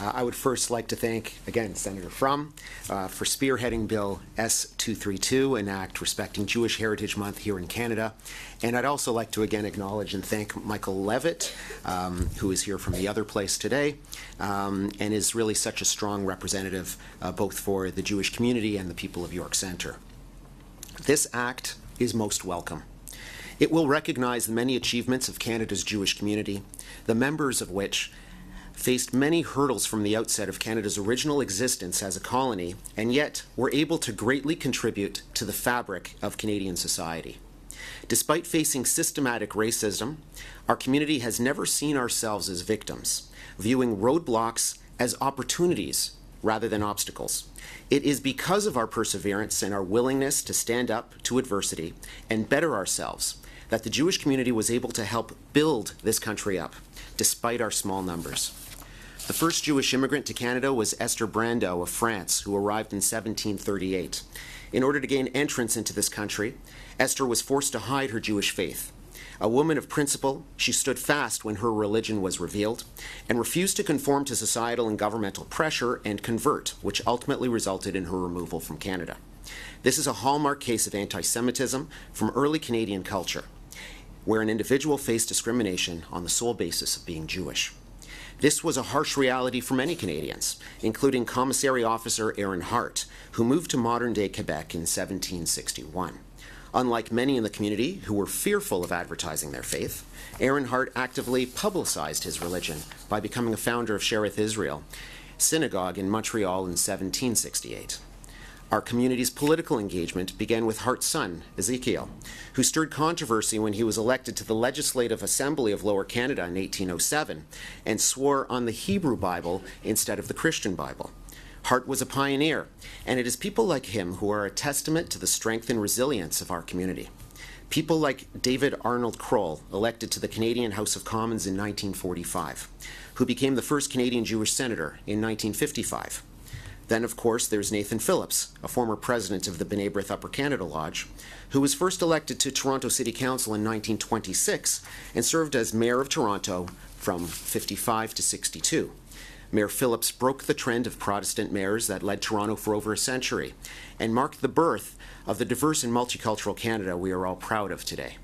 I would first like to thank, again, Senator Frum for spearheading Bill S-232, an act respecting Jewish Heritage Month here in Canada. And I'd also like to again acknowledge and thank Michael Levitt, who is here from the other place today, and is really such a strong representative both for the Jewish community and the people of York Centre. This act is most welcome. It will recognize the many achievements of Canada's Jewish community, the members of which faced many hurdles from the outset of Canada's original existence as a colony, and yet were able to greatly contribute to the fabric of Canadian society. Despite facing systematic racism, our community has never seen ourselves as victims, viewing roadblocks as opportunities rather than obstacles. It is because of our perseverance and our willingness to stand up to adversity and better ourselves that the Jewish community was able to help build this country up, despite our small numbers. The first Jewish immigrant to Canada was Esther Brandeau of France, who arrived in 1738. In order to gain entrance into this country, Esther was forced to hide her Jewish faith. A woman of principle, she stood fast when her religion was revealed and refused to conform to societal and governmental pressure and convert, which ultimately resulted in her removal from Canada. This is a hallmark case of anti-Semitism from early Canadian culture, where an individual faced discrimination on the sole basis of being Jewish. This was a harsh reality for many Canadians, including Commissary Officer Aaron Hart, who moved to modern-day Quebec in 1761. Unlike many in the community who were fearful of advertising their faith, Aaron Hart actively publicized his religion by becoming a founder of Shereth Israel Synagogue in Montreal in 1768. Our community's political engagement began with Hart's son, Ezekiel, who stirred controversy when he was elected to the Legislative Assembly of Lower Canada in 1807 and swore on the Hebrew Bible instead of the Christian Bible. Hart was a pioneer, and it is people like him who are a testament to the strength and resilience of our community. People like David Arnold Kroll, elected to the Canadian House of Commons in 1945, who became the first Canadian Jewish senator in 1955. Then, of course, there's Nathan Phillips, a former president of the B'nai Brith Upper Canada Lodge, who was first elected to Toronto City Council in 1926 and served as Mayor of Toronto from 55 to 62. Mayor Phillips broke the trend of Protestant mayors that led Toronto for over a century and marked the birth of the diverse and multicultural Canada we are all proud of today.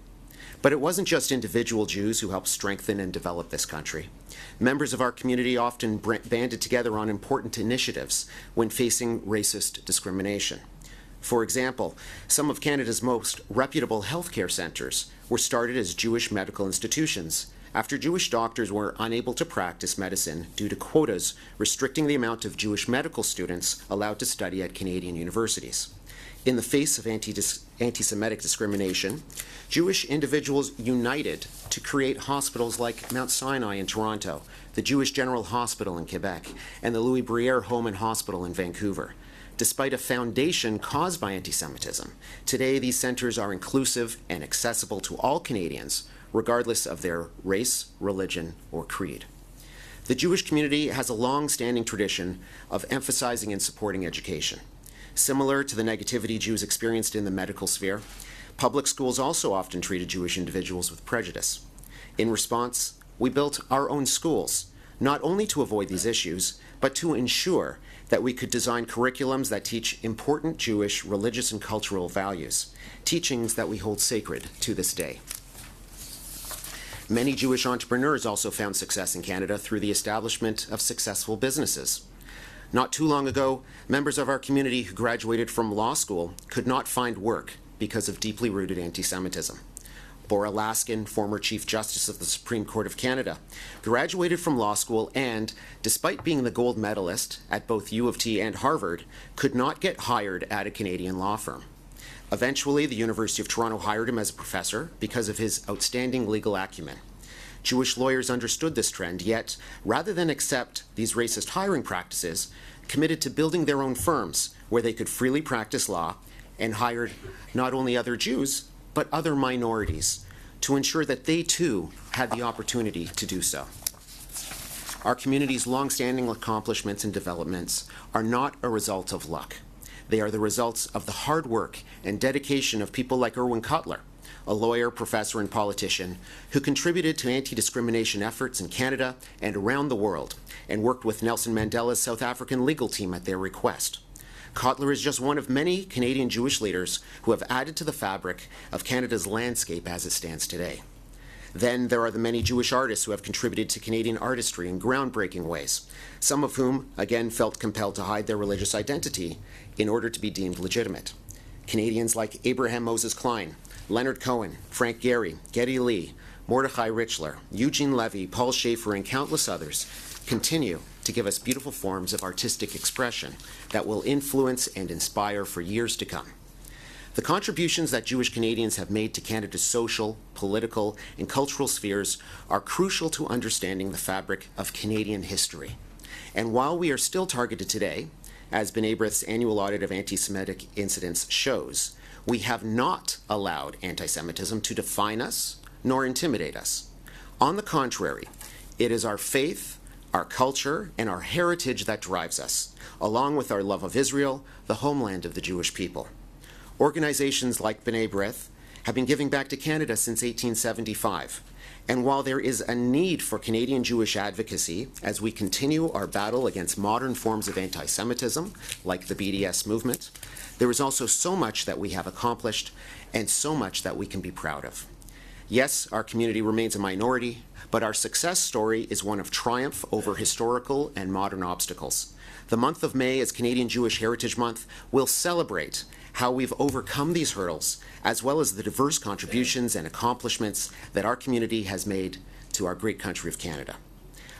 But it wasn't just individual Jews who helped strengthen and develop this country. Members of our community often banded together on important initiatives when facing racist discrimination. For example, some of Canada's most reputable healthcare centers were started as Jewish medical institutions after Jewish doctors were unable to practice medicine due to quotas restricting the amount of Jewish medical students allowed to study at Canadian universities. In the face of anti-Semitic discrimination, Jewish individuals united to create hospitals like Mount Sinai in Toronto, the Jewish General Hospital in Quebec, and the Louis Briere Home and Hospital in Vancouver. Despite a foundation caused by anti-Semitism, today these centers are inclusive and accessible to all Canadians, regardless of their race, religion, or creed. The Jewish community has a long-standing tradition of emphasizing and supporting education. Similar to the negativity Jews experienced in the medical sphere, public schools also often treated Jewish individuals with prejudice. In response, we built our own schools, not only to avoid these issues, but to ensure that we could design curriculums that teach important Jewish religious and cultural values, teachings that we hold sacred to this day. Many Jewish entrepreneurs also found success in Canada through the establishment of successful businesses. Not too long ago, members of our community who graduated from law school could not find work because of deeply rooted anti-Semitism. Bora Laskin, former Chief Justice of the Supreme Court of Canada, graduated from law school and, despite being the gold medalist at both U of T and Harvard, could not get hired at a Canadian law firm. Eventually, the University of Toronto hired him as a professor because of his outstanding legal acumen. Jewish lawyers understood this trend, yet, rather than accept these racist hiring practices, committed to building their own firms where they could freely practice law and hired not only other Jews, but other minorities to ensure that they too had the opportunity to do so. Our community's long-standing accomplishments and developments are not a result of luck. They are the results of the hard work and dedication of people like Erwin Cutler, a lawyer, professor, and politician who contributed to anti-discrimination efforts in Canada and around the world and worked with Nelson Mandela's South African legal team at their request. Kotler is just one of many Canadian Jewish leaders who have added to the fabric of Canada's landscape as it stands today. Then there are the many Jewish artists who have contributed to Canadian artistry in groundbreaking ways, some of whom, again, felt compelled to hide their religious identity in order to be deemed legitimate. Canadians like Abraham Moses Klein, Leonard Cohen, Frank Gehry, Geddy Lee, Mordechai Richler, Eugene Levy, Paul Schaefer, and countless others continue to give us beautiful forms of artistic expression that will influence and inspire for years to come. The contributions that Jewish Canadians have made to Canada's social, political, and cultural spheres are crucial to understanding the fabric of Canadian history. And while we are still targeted today, as B'nai Brith's annual audit of anti-Semitic incidents shows, we have not allowed anti-Semitism to define us nor intimidate us. On the contrary, it is our faith, our culture, and our heritage that drives us, along with our love of Israel, the homeland of the Jewish people. Organizations like B'nai Brith have been giving back to Canada since 1875. And while there is a need for Canadian Jewish advocacy as we continue our battle against modern forms of anti-Semitism, like the BDS movement, there is also so much that we have accomplished and so much that we can be proud of. Yes, our community remains a minority, but our success story is one of triumph over historical and modern obstacles. The month of May, as Canadian Jewish Heritage Month, will celebrate how we've overcome these hurdles, as well as the diverse contributions and accomplishments that our community has made to our great country of Canada.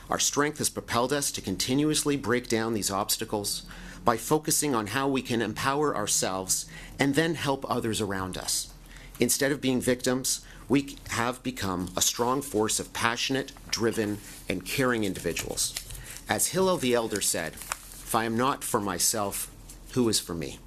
Our strength has propelled us to continuously break down these obstacles by focusing on how we can empower ourselves and then help others around us. Instead of being victims, we have become a strong force of passionate, driven, and caring individuals. As Hillel the Elder said, "If I am not for myself, who is for me?"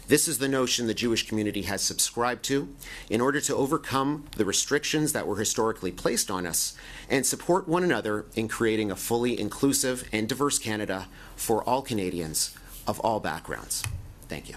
This is the notion the Jewish community has subscribed to in order to overcome the restrictions that were historically placed on us and support one another in creating a fully inclusive and diverse Canada for all Canadians of all backgrounds. Thank you.